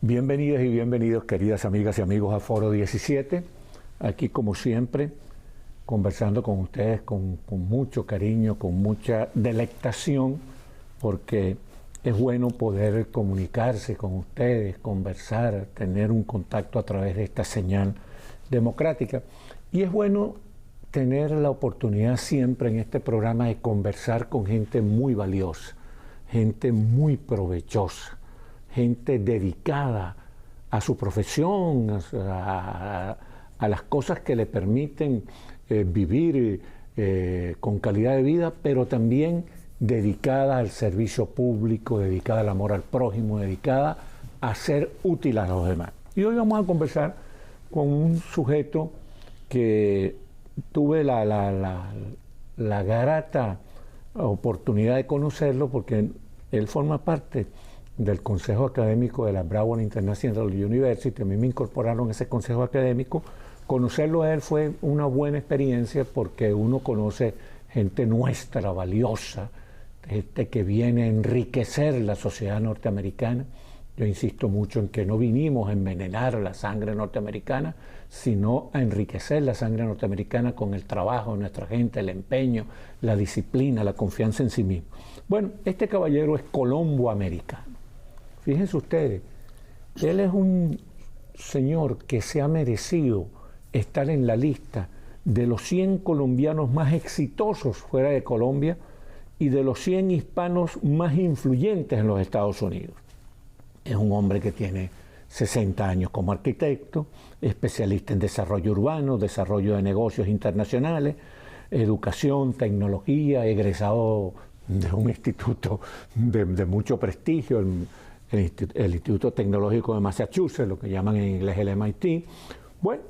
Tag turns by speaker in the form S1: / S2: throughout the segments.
S1: Bienvenidas y bienvenidos, queridas amigas y amigos, a Foro 17. Aquí, como siempre, conversando con ustedes con mucho cariño, con mucha delectación, porque es bueno poder comunicarse con ustedes, conversar, tener un contacto a través de esta señal democrática. Y es bueno tener la oportunidad siempre en este programa de conversar con gente muy valiosa, gente muy provechosa, gente dedicada a su profesión, a las cosas que le permiten vivir con calidad de vida, pero también dedicada al servicio público, dedicada al amor al prójimo, dedicada a ser útil a los demás. Y hoy vamos a conversar con un sujeto que tuve la grata oportunidad de conocerlo, porque él forma parte del Consejo Académico de la Broward International University. A mí me incorporaron a ese consejo académico. Conocerlo a él fue una buena experiencia porque uno conoce gente nuestra, valiosa, gente que viene a enriquecer la sociedad norteamericana. Yo insisto mucho en que no vinimos a envenenar la sangre norteamericana, sino a enriquecer la sangre norteamericana con el trabajo de nuestra gente, el empeño, la disciplina, la confianza en sí mismo. Bueno, este caballero es colombo-americano. Fíjense ustedes, él es un señor que se ha merecido estar en la lista de los 100 colombianos más exitosos fuera de Colombia y de los 100 hispanos más influyentes en los Estados Unidos. Es un hombre que tiene 60 años como arquitecto, especialista en desarrollo urbano, desarrollo de negocios internacionales, educación, tecnología, egresado de un instituto de mucho prestigio, el Instituto Tecnológico de Massachusetts, lo que llaman en inglés el MIT. Bueno,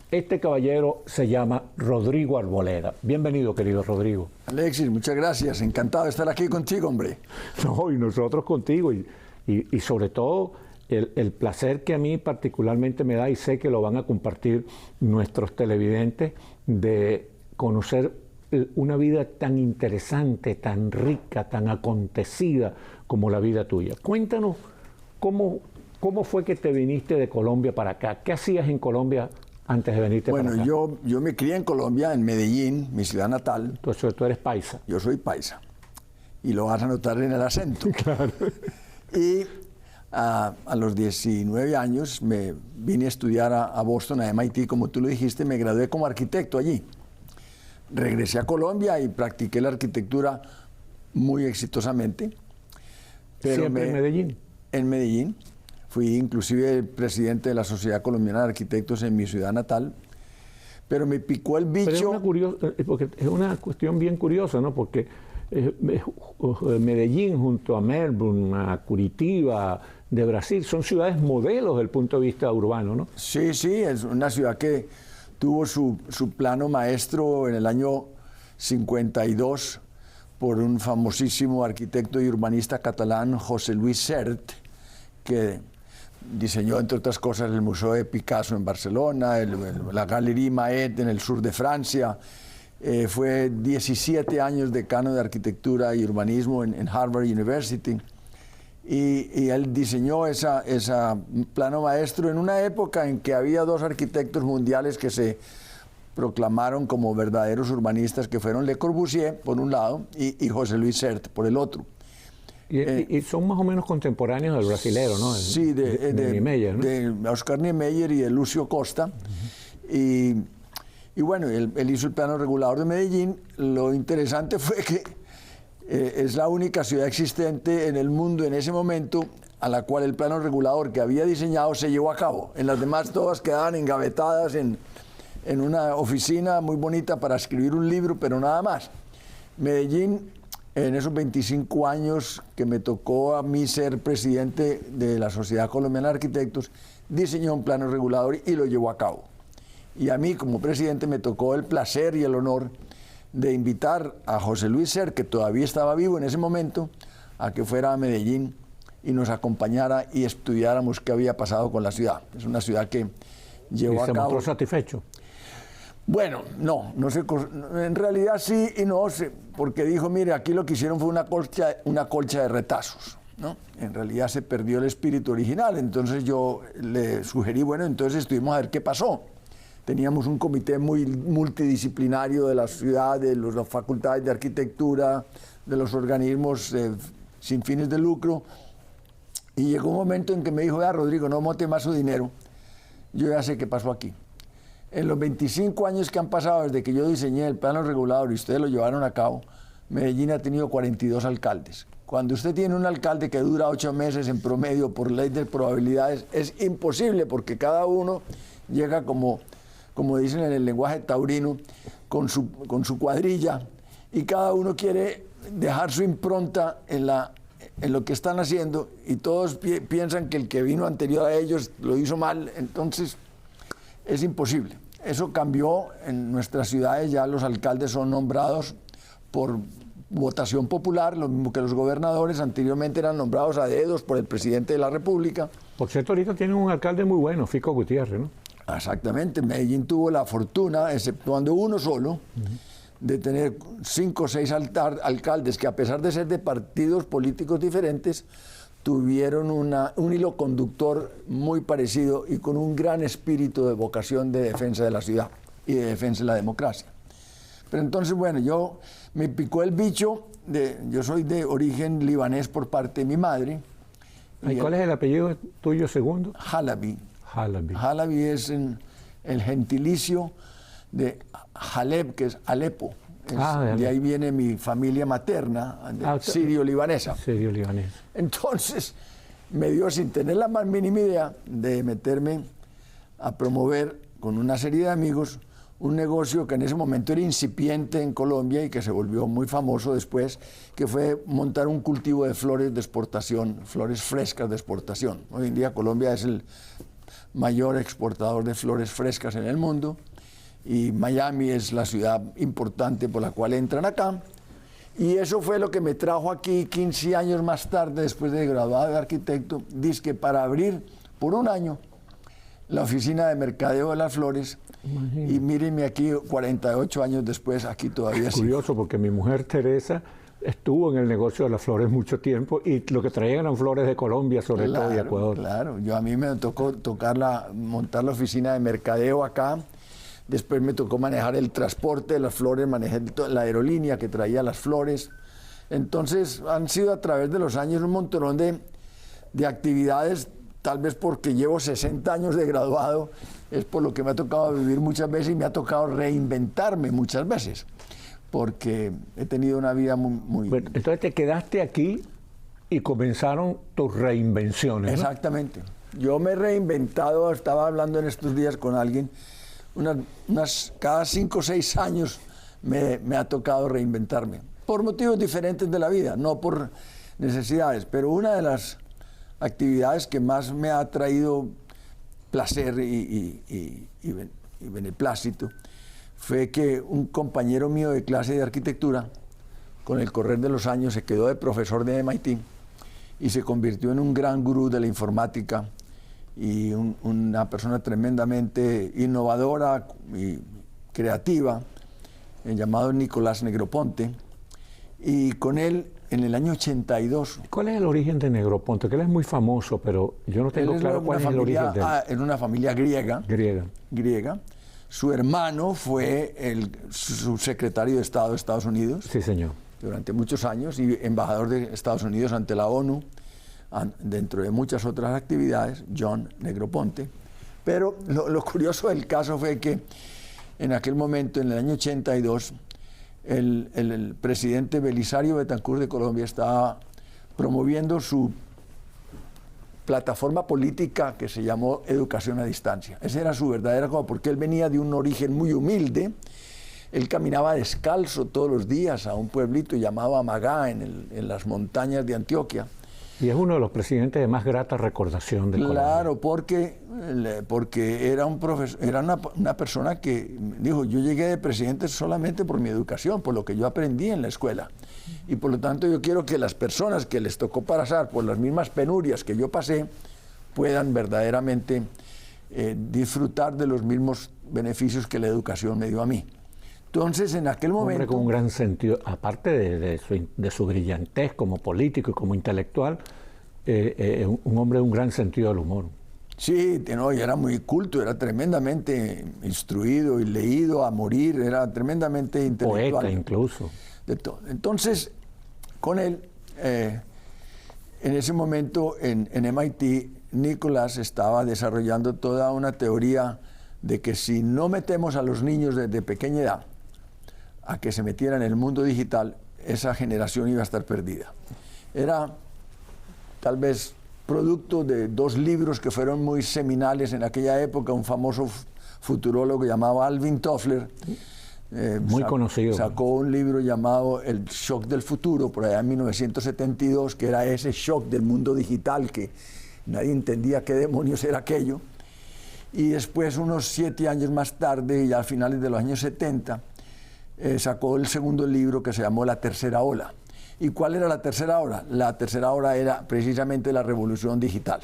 S1: este caballero se llama Rodrigo Arboleda. Bienvenido, querido Rodrigo.
S2: Alexis, muchas gracias. Encantado de estar aquí contigo, hombre.
S1: No, y nosotros contigo. Y sobre todo, el placer que a mí particularmente me da, y sé que lo van a compartir nuestros televidentes, de conocer una vida tan interesante, tan rica, tan acontecida como la vida tuya. Cuéntanos cómo fue que te viniste de Colombia para acá. ¿Qué hacías en Colombia antes de venirte para acá?
S2: Bueno, yo me crié en Colombia, en Medellín, mi ciudad natal.
S1: Entonces tú eres paisa.
S2: Yo soy paisa. Y lo vas a notar en el acento.
S1: Claro.
S2: Y a los 19 años me vine a estudiar a Boston, a MIT, como tú lo dijiste, me gradué como arquitecto allí. Regresé a Colombia y practiqué la arquitectura muy exitosamente. Pero
S1: ¿Siempre en Medellín?
S2: En Medellín. Fui inclusive el presidente de la Sociedad Colombiana de Arquitectos en mi ciudad natal. Pero me picó el bicho.
S1: Porque es una cuestión bien curiosa, ¿no? Porque Medellín junto a Melbourne, a Curitiba, de Brasil, son ciudades modelos desde el punto de vista urbano, ¿no?
S2: Sí, sí, es una ciudad que tuvo su plano maestro en el año 52 por un famosísimo arquitecto y urbanista catalán, José Luis Sert, que diseñó, entre otras cosas, el Museo de Picasso en Barcelona, la Galerie Maet en el sur de Francia. Fue 17 años decano de arquitectura y urbanismo en Harvard University. Y él diseñó esa plano maestro en una época en que había dos arquitectos mundiales que se proclamaron como verdaderos urbanistas, que fueron Le Corbusier, por un lado, y José Luis Sert, por el otro.
S1: Y son más o menos contemporáneos del brasilero, ¿no?
S2: Sí, de
S1: Niemeyer, ¿no?
S2: De Oscar Niemeyer y de Lucio Costa. Y bueno, él hizo el plano regulador de Medellín. Lo interesante fue que es la única ciudad existente en el mundo en ese momento a la cual el plano regulador que había diseñado se llevó a cabo. En las demás todas quedaban engavetadas en una oficina muy bonita para escribir un libro, pero nada más. Medellín, en esos 25 años que me tocó a mí ser presidente de la Sociedad Colombiana de Arquitectos, diseñó un plano regulador y lo llevó a cabo. Y a mí, como presidente, me tocó el placer y el honor de invitar a José Luis Sert, que todavía estaba vivo en ese momento, a que fuera a Medellín y nos acompañara y estudiáramos qué había pasado con la ciudad. Es una ciudad que llevó a cabo...
S1: ¿Se mostró satisfecho?
S2: Bueno, no sé, en realidad sí y no sé, porque dijo, mire, aquí lo que hicieron fue una colcha de retazos. ¿no? En realidad se perdió el espíritu original. Entonces yo le sugerí, bueno, entonces estuvimos a ver qué pasó. Teníamos un comité muy multidisciplinario de la ciudad, de las facultades de arquitectura, de los organismos sin fines de lucro. Y llegó un momento en que me dijo, vea, Rodrigo, no mote más su dinero. Yo ya sé qué pasó aquí. En los 25 años que han pasado desde que yo diseñé el plano regulador y ustedes lo llevaron a cabo, Medellín ha tenido 42 alcaldes. Cuando usted tiene un alcalde que dura 8 meses en promedio por ley de probabilidades, es imposible porque cada uno llega como dicen en el lenguaje taurino, con su cuadrilla, y cada uno quiere dejar su impronta en lo que están haciendo, y todos piensan que el que vino anterior a ellos lo hizo mal. Entonces es imposible. Eso cambió en nuestras ciudades, ya los alcaldes son nombrados por votación popular, lo mismo que los gobernadores. Anteriormente eran nombrados a dedos por el presidente de la República.
S1: Por cierto, ahorita tienen un alcalde muy bueno, Fico Gutiérrez, ¿no?
S2: Exactamente. Medellín tuvo la fortuna, exceptuando uno solo, de tener 5 o 6 alcaldes que, a pesar de ser de partidos políticos diferentes, tuvieron un hilo conductor muy parecido y con un gran espíritu de vocación de defensa de la ciudad y de defensa de la democracia. Pero entonces, bueno, yo me picó el bicho, yo soy de origen libanés por parte de mi madre.
S1: ¿Y cuál es el apellido tuyo segundo?
S2: Halabi.
S1: Halabi.
S2: Halabi es el gentilicio de Haleb, que es Alepo. De ahí viene mi familia materna, sirio-libanesa.
S1: Sirio-libanesa.
S2: Entonces, me dio, sin tener la más mínima idea, de meterme a promover con una serie de amigos un negocio que en ese momento era incipiente en Colombia y que se volvió muy famoso después, que fue montar un cultivo de flores de exportación, flores frescas de exportación. Hoy en día Colombia es el mayor exportador de flores frescas en el mundo, y Miami es la ciudad importante por la cual entran acá. Y eso fue lo que me trajo aquí 15 años más tarde, después de graduado de arquitecto, dizque para abrir por un año la oficina de mercadeo de las flores. Imagínate. Y mírenme aquí, 48 años después, aquí todavía.
S1: Es curioso, porque mi mujer Teresa estuvo en el negocio de las flores mucho tiempo, y lo que traían eran flores de Colombia, sobre todo, y Ecuador.
S2: Claro, a mí me tocó montar la oficina de mercadeo acá. Después me tocó manejar el transporte de las flores, manejé la aerolínea que traía las flores. Entonces han sido a través de los años un montón de actividades, tal vez porque llevo 60 años de graduado, es por lo que me ha tocado vivir muchas veces, y me ha tocado reinventarme muchas veces, porque he tenido una vida muy...
S1: Bueno, entonces te quedaste aquí y comenzaron tus reinvenciones, ¿no?
S2: Exactamente. Yo me he reinventado, estaba hablando en estos días con alguien, cada 5 o 6 años me ha tocado reinventarme, por motivos diferentes de la vida, no por necesidades, pero una de las actividades que más me ha traído placer y beneplácito fue que un compañero mío de clase de arquitectura, con el correr de los años, se quedó de profesor de MIT y se convirtió en un gran gurú de la informática, y una persona tremendamente innovadora y creativa, llamado Nicolás Negroponte. Y con él, en el año 82...
S1: ¿Cuál es el origen de Negroponte? Que él es muy famoso, pero yo no tengo claro cuál es el origen de él.
S2: Es una familia griega. Griega. Su hermano fue el subsecretario de Estado de Estados Unidos.
S1: Sí, señor.
S2: Durante muchos años, y embajador de Estados Unidos ante la ONU, dentro de muchas otras actividades, John Negroponte. Pero lo curioso del caso fue que en aquel momento, en el año 82, el presidente Belisario Betancourt de Colombia estaba promoviendo su plataforma política que se llamó Educación a Distancia. Esa era su verdadera cosa, porque él venía de un origen muy humilde. Él caminaba descalzo todos los días a un pueblito llamado Amagá, en las montañas de Antioquia.
S1: Y es uno de los presidentes de más grata recordación de Colombia.
S2: Claro, porque era un profesor, era una persona que dijo, yo llegué de presidente solamente por mi educación, por lo que yo aprendí en la escuela. Y por lo tanto yo quiero que las personas que les tocó pasar por las mismas penurias que yo pasé, puedan verdaderamente disfrutar de los mismos beneficios que la educación me dio a mí. Entonces, en aquel momento...
S1: Hombre con un gran sentido, aparte de su brillantez como político y como intelectual, un hombre de un gran sentido del humor.
S2: Sí, no, y era muy culto, era tremendamente instruido y leído a morir, era tremendamente intelectual.
S1: Poeta incluso.
S2: De todo. Entonces, con él, en ese momento en MIT, Nicolás estaba desarrollando toda una teoría de que si no metemos a los niños desde pequeña edad a que se metieran en el mundo digital, esa generación iba a estar perdida. Era tal vez producto de dos libros que fueron muy seminales en aquella época, un famoso futurólogo llamado Alvin Toffler,
S1: muy conocido.
S2: Sacó un libro llamado El Shock del Futuro, por allá en 1972, que era ese shock del mundo digital que nadie entendía qué demonios era aquello. Y después, unos 7 años más tarde, ya a finales de los años 70, sacó el segundo libro que se llamó La Tercera Ola. ¿Y cuál era la tercera ola? La tercera ola era precisamente la revolución digital.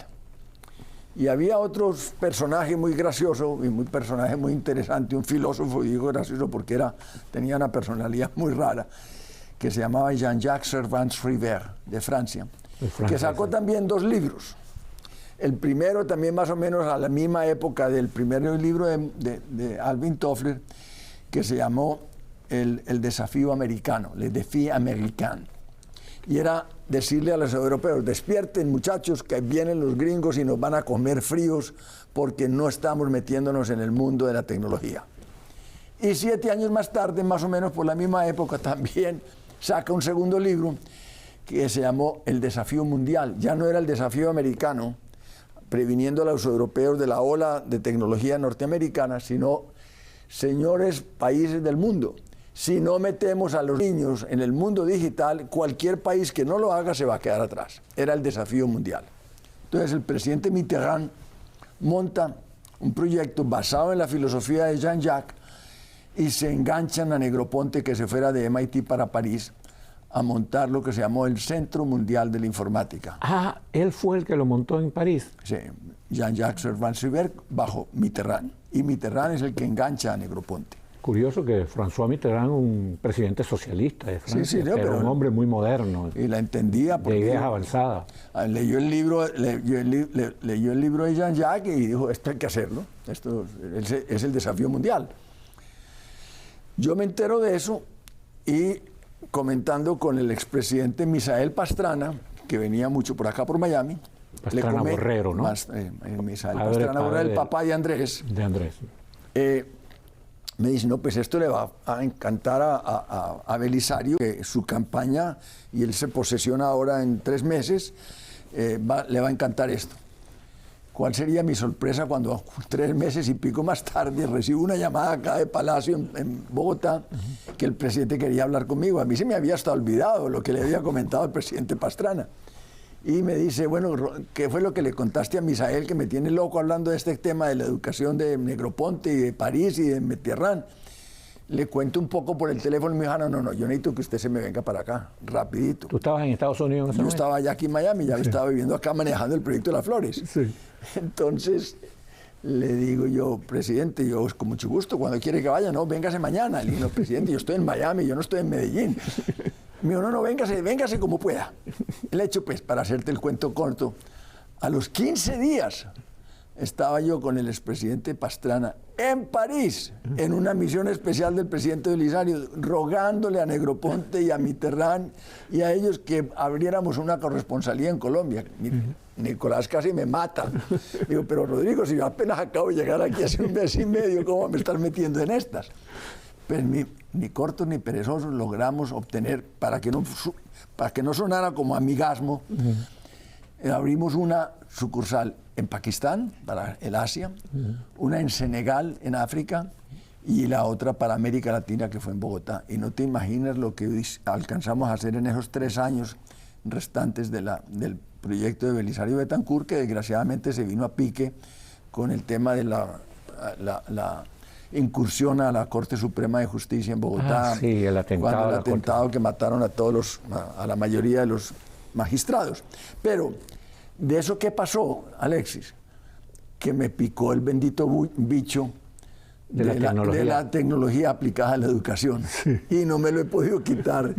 S2: Y había otros personajes muy gracioso y un personaje muy interesante, un filósofo, y digo gracioso porque tenía una personalidad muy rara, que se llamaba Jean-Jacques Servan-Schreiber, de Francia, que sacó también 2 libros. El primero también más o menos a la misma época del primer libro de Alvin Toffler, que se llamó El Desafío Americano, Le Défi Américain. Y era decirle a los europeos, despierten muchachos, que vienen los gringos y nos van a comer fríos porque no estamos metiéndonos en el mundo de la tecnología. Y 7 años más tarde, más o menos por la misma época, también saca un segundo libro que se llamó El Desafío Mundial. Ya no era el desafío americano, previniendo a los europeos de la ola de tecnología norteamericana, sino, señores países del mundo, si no metemos a los niños en el mundo digital, cualquier país que no lo haga se va a quedar atrás. Era el desafío mundial. Entonces el presidente Mitterrand monta un proyecto basado en la filosofía de Jean-Jacques y se enganchan a Negroponte, que se fuera de MIT para París, a montar lo que se llamó el Centro Mundial de la Informática.
S1: Ah, él fue el que lo montó en París.
S2: Sí, Jean-Jacques Servan-Schreiber bajo Mitterrand. Y Mitterrand es el que engancha a Negroponte.
S1: Curioso que François Mitterrand, un presidente socialista de Francia,
S2: sí,
S1: era un hombre muy moderno.
S2: Y la entendía porque
S1: de ideas avanzadas.
S2: Leyó el libro de Jean-Jacques y dijo, esto hay que hacerlo, esto es el desafío mundial. Yo me entero de eso y comentando con el expresidente Misael Pastrana, que venía mucho por acá por Miami.
S1: Pastrana Borrero, ¿no?
S2: Misael Pastrana Borrero, el papá de Andrés.
S1: De Andrés.
S2: Me dice, no, pues esto le va a encantar a Belisario, que su campaña, y él se posesiona ahora en 3 meses, le va a encantar esto. ¿Cuál sería mi sorpresa cuando 3 meses y pico más tarde recibo una llamada acá de Palacio en Bogotá, que el presidente quería hablar conmigo? A mí se me había hasta olvidado lo que le había comentado el presidente Pastrana. Y me dice, bueno, ¿qué fue lo que le contaste a Misael, que me tiene loco hablando de este tema de la educación de Negroponte y de París y de Mitterrand? Le cuento un poco por el teléfono y me dijo, no, yo necesito que usted se me venga para acá, rapidito.
S1: ¿Tú estabas en Estados Unidos en ese momento?
S2: Yo estaba allá aquí en Miami, ya estaba viviendo acá manejando el proyecto de las flores.
S1: Sí.
S2: Entonces le digo yo, presidente, yo con mucho gusto, cuando quiere que vaya, no, véngase mañana. Le digo, no, presidente, yo estoy en Miami, yo no estoy en Medellín. Me dijo, no, véngase como pueda. El hecho, pues, para hacerte el cuento corto, a los 15 días estaba yo con el expresidente Pastrana en París, en una misión especial del presidente Belisario, rogándole a Negroponte y a Mitterrand y a ellos que abriéramos una corresponsalía en Colombia. Nicolás casi me mata. Digo, pero Rodrigo, si yo apenas acabo de llegar aquí hace 1 mes y medio, ¿cómo me estás metiendo en estas? Pues ni cortos ni perezosos logramos obtener, para que no sonara como amigasmo, abrimos una sucursal en Pakistán, para el Asia, una en Senegal, en África, y la otra para América Latina, que fue en Bogotá. Y no te imaginas lo que alcanzamos a hacer en esos 3 años restantes del proyecto de Belisario Betancourt, que desgraciadamente se vino a pique con el tema de la incursión a la Corte Suprema de Justicia en Bogotá.
S1: Sí, el atentado.
S2: Cuando el atentado que mataron a la mayoría de los magistrados. Pero, ¿de eso qué pasó, Alexis? Que me picó el bendito bicho de la tecnología aplicada a la educación. Sí. Y no me lo he podido quitar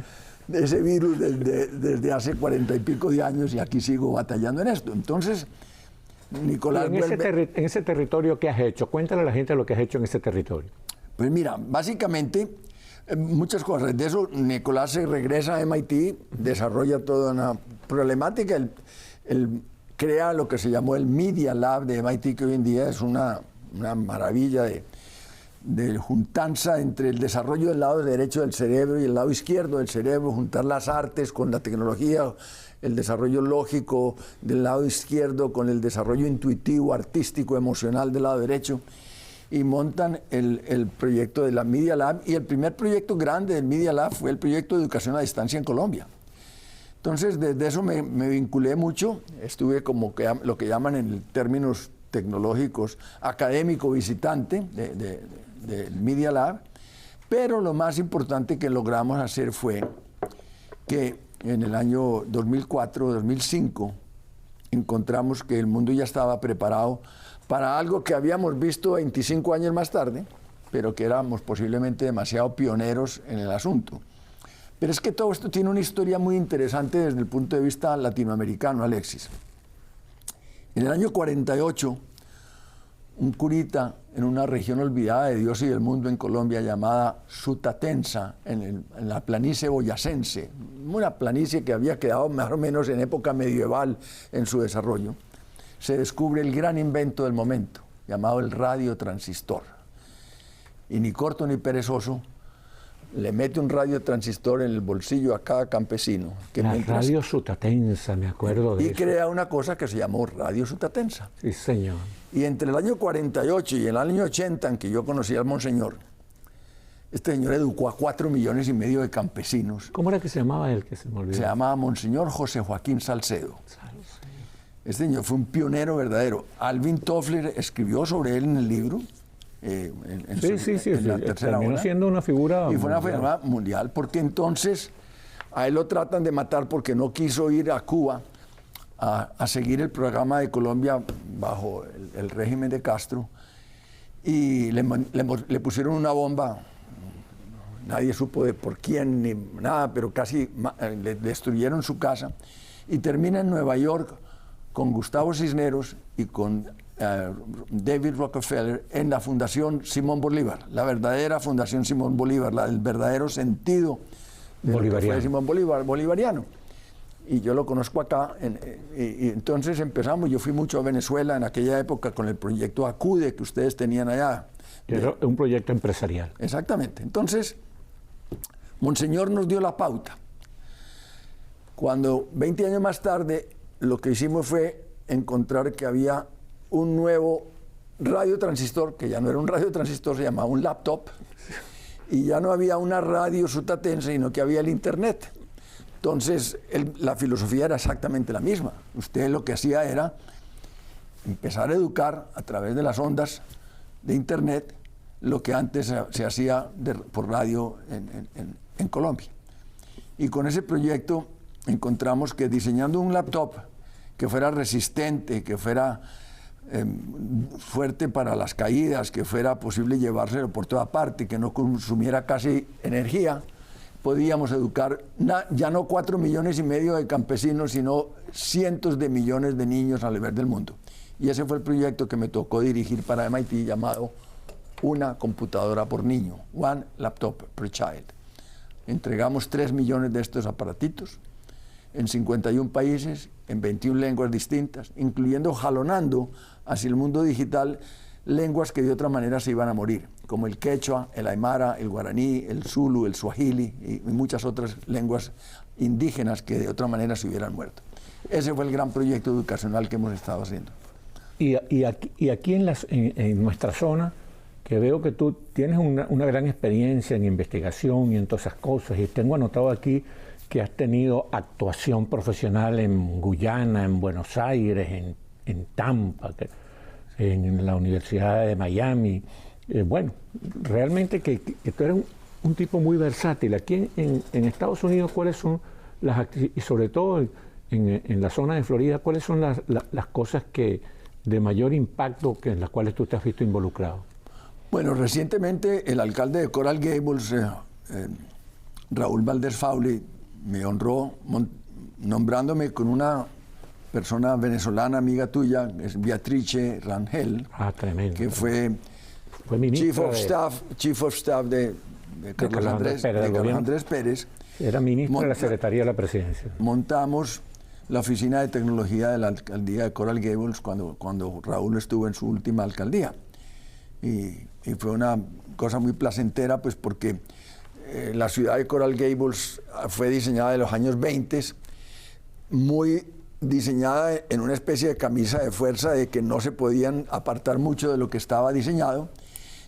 S2: de ese virus desde hace 40 y pico de años y aquí sigo batallando en esto. Entonces, Nicolás...
S1: En ese territorio, ¿qué has hecho? Cuéntale a la gente lo que has hecho en ese territorio.
S2: Pues mira, básicamente muchas cosas. De eso Nicolás se regresa a MIT, desarrolla toda una problemática, él crea lo que se llamó el Media Lab de MIT, que hoy en día es una maravilla de juntanza entre el desarrollo del lado derecho del cerebro y el lado izquierdo del cerebro, juntar las artes con la tecnología, el desarrollo lógico del lado izquierdo con el desarrollo intuitivo, artístico, emocional del lado derecho, y montan el proyecto de la Media Lab, y el primer proyecto grande del Media Lab fue el proyecto de educación a distancia en Colombia. Entonces, desde eso me vinculé mucho, estuve como lo que llaman en términos tecnológicos académico visitante del Media Lab, pero lo más importante que logramos hacer fue que en el año 2004-2005 encontramos que el mundo ya estaba preparado para algo que habíamos visto 25 años más tarde, pero que éramos posiblemente demasiado pioneros en el asunto. Pero es que todo esto tiene una historia muy interesante desde el punto de vista latinoamericano, Alexis. En el año 48, un curita en una región olvidada de Dios y del mundo en Colombia llamada Sutatensa, en la planicie boyacense, una planicie que había quedado más o menos en época medieval en su desarrollo, se descubre el gran invento del momento, llamado el radiotransistor. Y ni corto ni perezoso, le mete un radiotransistor en el bolsillo a cada campesino. Que
S1: la radio Sutatensa, me acuerdo de eso.
S2: Y crea una cosa que se llamó Radio Sutatensa.
S1: Sí, señor.
S2: Y entre el año 48 y el año 80, en que yo conocí al monseñor, este señor educó a 4,5 millones de campesinos.
S1: ¿Cómo era que se llamaba él, que se me olvidó?
S2: Se llamaba Monseñor José Joaquín Salcedo. Este señor fue un pionero verdadero. Alvin Toffler escribió sobre él en el libro.
S1: Sí,
S2: la tercera
S1: terminó
S2: ola,
S1: siendo una figura
S2: y fue una
S1: mundial.
S2: figura mundial, porque entonces a él lo tratan de matar porque no quiso ir a Cuba a seguir el programa de Colombia bajo el régimen de Castro, y le pusieron una bomba, nadie supo por quién ni nada, pero casi le destruyeron su casa, y termina en Nueva York con Gustavo Cisneros y con David Rockefeller en la Fundación Simón Bolívar, la verdadera Fundación Simón Bolívar, el verdadero sentido de lo que fue Simón Bolívar, bolivariano. Y yo lo conozco acá, y entonces empezamos, yo fui mucho a Venezuela en aquella época con el proyecto ACUDE que ustedes tenían allá.
S1: Era un proyecto empresarial.
S2: Exactamente. Entonces, Monseñor nos dio la pauta. Cuando 20 años más tarde, lo que hicimos fue encontrar que había un nuevo radiotransistor, que ya no era un radiotransistor, se llamaba un laptop, y ya no había una radio sutatense, sino que había el Internet. Entonces, la filosofía era exactamente la misma. Usted lo que hacía era empezar a educar a través de las ondas de Internet lo que antes se hacía por radio en Colombia. Y con ese proyecto encontramos que diseñando un laptop que fuera resistente, que fuera fuerte para las caídas, que fuera posible llevárselo por toda parte, que no consumiera casi energía, podíamos educar ya no 4,5 millones de campesinos, sino cientos de millones de niños a nivel del mundo. Y ese fue el proyecto que me tocó dirigir para MIT, llamado Una computadora por niño, One Laptop per Child. Entregamos 3 millones de estos aparatitos en 51 países, en 21 lenguas distintas, incluyendo jalonando hacia el mundo digital lenguas que de otra manera se iban a morir, como el quechua, el aymara, el guaraní, el zulu, el swahili y muchas otras lenguas indígenas que de otra manera se hubieran muerto. Ese fue el gran proyecto educacional que hemos estado haciendo.
S1: Y aquí en nuestra zona, que veo que tú tienes una gran experiencia en investigación y en todas esas cosas, y tengo anotado aquí que has tenido actuación profesional en Guyana, en Buenos Aires, en Tampa, en la Universidad de Miami. Bueno, realmente que tú eres un tipo muy versátil. Aquí en Estados Unidos, ¿cuáles son y sobre todo en la zona de Florida, cuáles son las cosas de mayor impacto en las cuales tú te has visto involucrado?
S2: Bueno, recientemente el alcalde de Coral Gables, Raúl Valdés Fauli, me honró nombrándome con una persona venezolana, amiga tuya, es Beatrice Rangel,
S1: tremendo,
S2: que fue Chief of Staff de Carlos Andrés Pérez.
S1: Era ministro de la Secretaría de la Presidencia.
S2: Montamos la oficina de tecnología de la alcaldía de Coral Gables cuando Raúl estuvo en su última alcaldía. Y fue una cosa muy placentera, pues porque la ciudad de Coral Gables fue diseñada en los años 20, muy diseñada en una especie de camisa de fuerza de que no se podían apartar mucho de lo que estaba diseñado,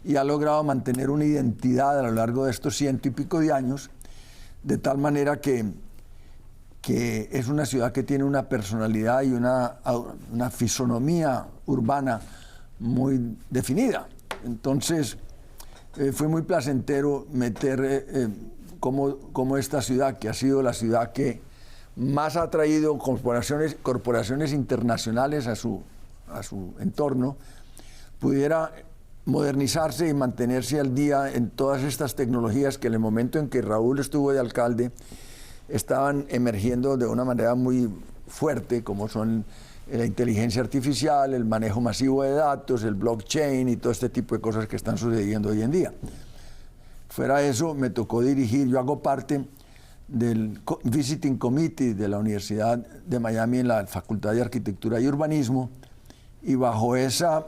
S2: y ha logrado mantener una identidad a lo largo de estos 100 y pico de años, de tal manera que es una ciudad que tiene una personalidad y una fisonomía urbana muy definida. Entonces, fue muy placentero meter cómo esta ciudad, que ha sido la ciudad que más ha traído corporaciones internacionales a su entorno, pudiera modernizarse y mantenerse al día en todas estas tecnologías que en el momento en que Raúl estuvo de alcalde estaban emergiendo de una manera muy fuerte, como son la inteligencia artificial, el manejo masivo de datos, el blockchain y todo este tipo de cosas que están sucediendo hoy en día. Fuera de eso, me tocó dirigir, yo hago parte del Visiting Committee de la Universidad de Miami en la Facultad de Arquitectura y Urbanismo, y bajo esa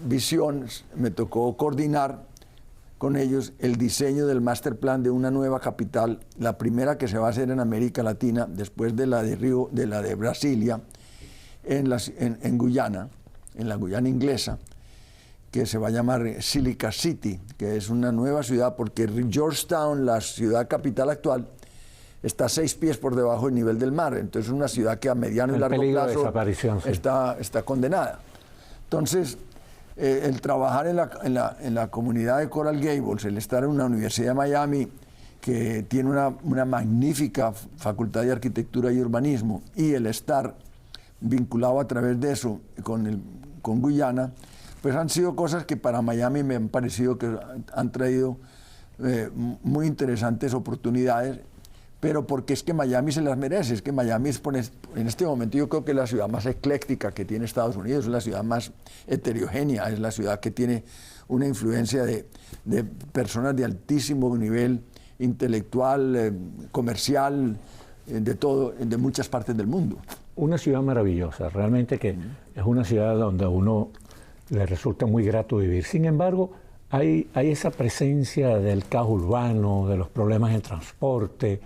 S2: visión me tocó coordinar con ellos el diseño del master plan de una nueva capital, la primera que se va a hacer en América Latina, después de la de Brasilia, en Guyana, en la Guyana inglesa, que se va a llamar Silica City, que es una nueva ciudad, porque Georgetown, la ciudad capital actual, está 6 pies por debajo del nivel del mar. Entonces es una ciudad que a mediano y largo plazo está condenada. Entonces, el trabajar en la comunidad de Coral Gables, el estar en una universidad de Miami que tiene una magnífica facultad de arquitectura y urbanismo, y el estar vinculado a través de eso con Guyana, pues han sido cosas que para Miami me han parecido que han traído muy interesantes oportunidades, pero porque es que Miami se las merece. Es que Miami es, en este momento, yo creo que es la ciudad más ecléctica que tiene Estados Unidos, es la ciudad más heterogénea, es la ciudad que tiene una influencia de personas de altísimo nivel intelectual, comercial, de todo, de muchas partes del mundo.
S1: Una ciudad maravillosa, realmente que es una ciudad donde a uno le resulta muy grato vivir. Sin embargo, hay esa presencia del caos urbano, de los problemas en transporte,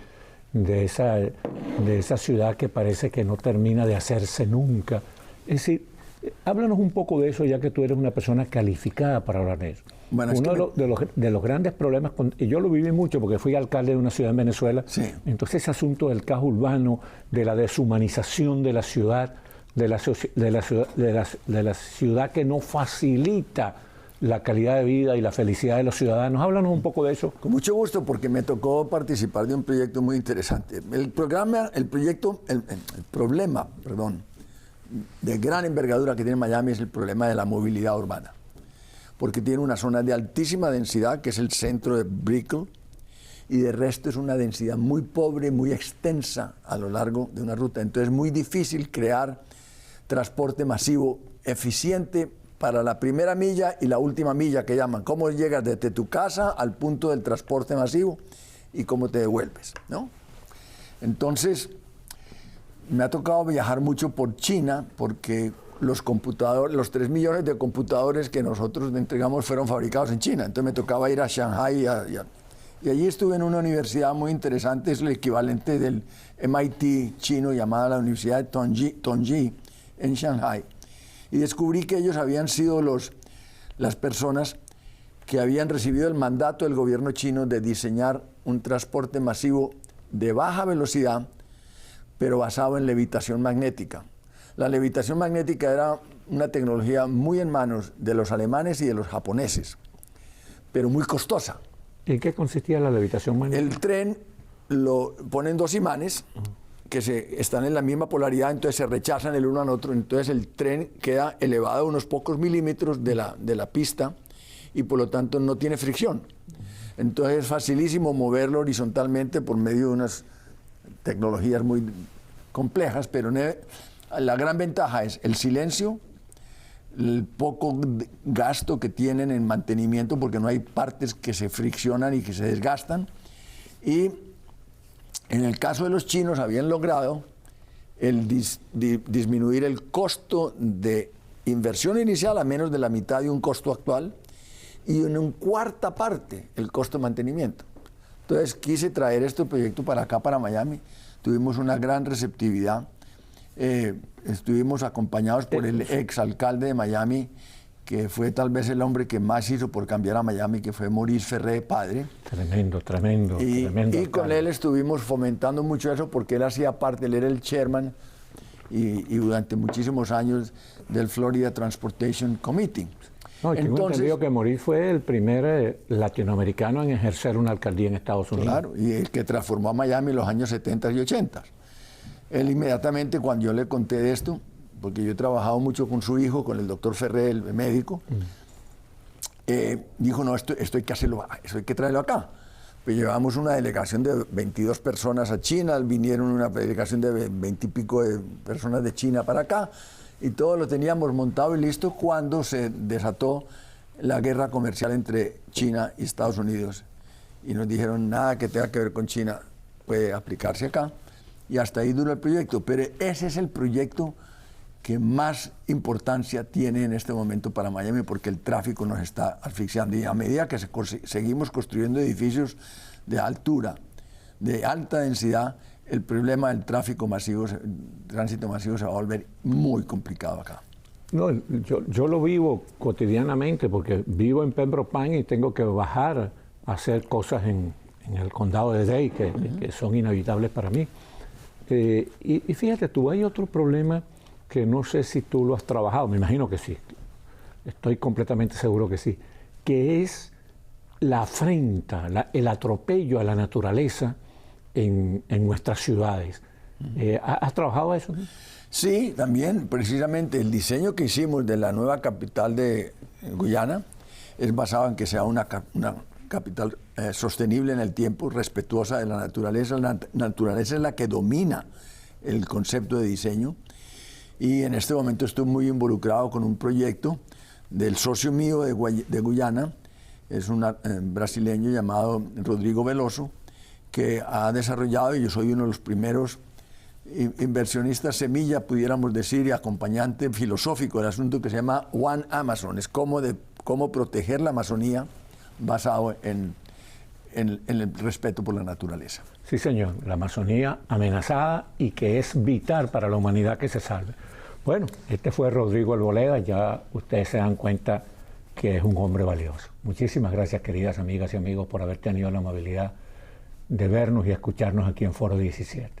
S1: de esa ciudad que parece que no termina de hacerse nunca. Es decir, háblanos un poco de eso, ya que tú eres una persona calificada para hablar de eso. Bueno, uno de los grandes problemas, y yo lo viví mucho porque fui alcalde de una ciudad en Venezuela, sí. Entonces ese asunto del caos urbano, de la deshumanización de la ciudad, de la ciudad que no facilita la calidad de vida y la felicidad de los ciudadanos. Háblanos un poco de eso.
S2: Con mucho gusto, porque me tocó participar de un proyecto muy interesante. El problema de gran envergadura que tiene Miami es el problema de la movilidad urbana, porque tiene una zona de altísima densidad, que es el centro de Brickell, y de resto es una densidad muy pobre, muy extensa a lo largo de una ruta. Entonces es muy difícil crear transporte masivo eficiente para la primera milla y la última milla, que llaman. ¿Cómo llegas desde tu casa al punto del transporte masivo y cómo te devuelves, ¿no? Entonces, me ha tocado viajar mucho por China, porque los 3 millones de computadores que nosotros entregamos fueron fabricados en China. Entonces me tocaba ir a Shanghai y allí estuve en una universidad muy interesante, es el equivalente del MIT chino, llamada la Universidad de Tongji en Shanghai. Y descubrí que ellos habían sido las personas que habían recibido el mandato del gobierno chino de diseñar un transporte masivo de baja velocidad, pero basado en levitación magnética. La levitación magnética era una tecnología muy en manos de los alemanes y de los japoneses, pero muy costosa.
S1: ¿En qué consistía la levitación magnética?
S2: El tren lo ponen 2 imanes que están en la misma polaridad, entonces se rechazan el uno al otro, entonces el tren queda elevado a unos pocos milímetros de la pista y por lo tanto no tiene fricción. Entonces es facilísimo moverlo horizontalmente por medio de unas tecnologías muy complejas, pero la gran ventaja es el silencio, el poco gasto que tienen en mantenimiento, porque no hay partes que se friccionan y que se desgastan. Y en el caso de los chinos habían logrado disminuir el costo de inversión inicial a menos de la mitad de un costo actual y en una cuarta parte el costo de mantenimiento. Entonces quise traer este proyecto para acá, para Miami. Tuvimos una gran receptividad. Estuvimos acompañados por el exalcalde de Miami, que fue tal vez el hombre que más hizo por cambiar a Miami, que fue Maurice Ferré, padre.
S1: Tremendo, tremendo.
S2: Y con él estuvimos fomentando mucho eso porque él hacía parte, él era el chairman y durante muchísimos años del Florida Transportation Committee.
S1: No, tengo entendido que Maurice fue el primer latinoamericano en ejercer una alcaldía en Estados Unidos.
S2: Claro, y el que transformó a Miami en los años 70 y 80. Él inmediatamente, cuando yo le conté de esto, porque yo he trabajado mucho con su hijo, con el doctor Ferré, el médico, dijo, no, esto hay que hacerlo, eso hay que traerlo acá. Pues llevamos una delegación de 22 personas a China, vinieron una delegación de 20 y pico de personas de China para acá, y todo lo teníamos montado y listo cuando se desató la guerra comercial entre China y Estados Unidos. Y nos dijeron, nada que tenga que ver con China puede aplicarse acá. Y hasta ahí duró el proyecto. Pero ese es el proyecto que más importancia tiene en este momento para Miami, porque el tráfico nos está asfixiando. Y a medida que seguimos construyendo edificios de altura, de alta densidad, el problema del tráfico masivo, tránsito masivo, se va a volver muy complicado acá.
S1: No, yo lo vivo cotidianamente porque vivo en Pembroke Pines y tengo que bajar a hacer cosas en el condado de Dade que son inevitables para mí. Y fíjate tú, hay otro problema que no sé si tú lo has trabajado, me imagino que sí, estoy completamente seguro que sí, que es la afrenta, el atropello a la naturaleza en nuestras ciudades. ¿Has trabajado eso?
S2: Sí, también, precisamente el diseño que hicimos de la nueva capital de Guyana es basado en que sea una capital sostenible en el tiempo, respetuosa de la naturaleza. La naturaleza es la que domina el concepto de diseño. Y en este momento estoy muy involucrado con un proyecto del socio mío de Guyana, es un brasileño llamado Rodrigo Veloso, que ha desarrollado, y yo soy uno de los primeros inversionistas semilla, pudiéramos decir, y acompañante filosófico del asunto, que se llama One Amazon. Es cómo proteger la Amazonía basado en el respeto por la naturaleza.
S1: Sí, señor, la Amazonía amenazada y que es vital para la humanidad que se salve. Bueno, este fue Rodrigo Arboleda, ya ustedes se dan cuenta que es un hombre valioso. Muchísimas gracias, queridas amigas y amigos, por haber tenido la amabilidad de vernos y escucharnos aquí en Foro 17.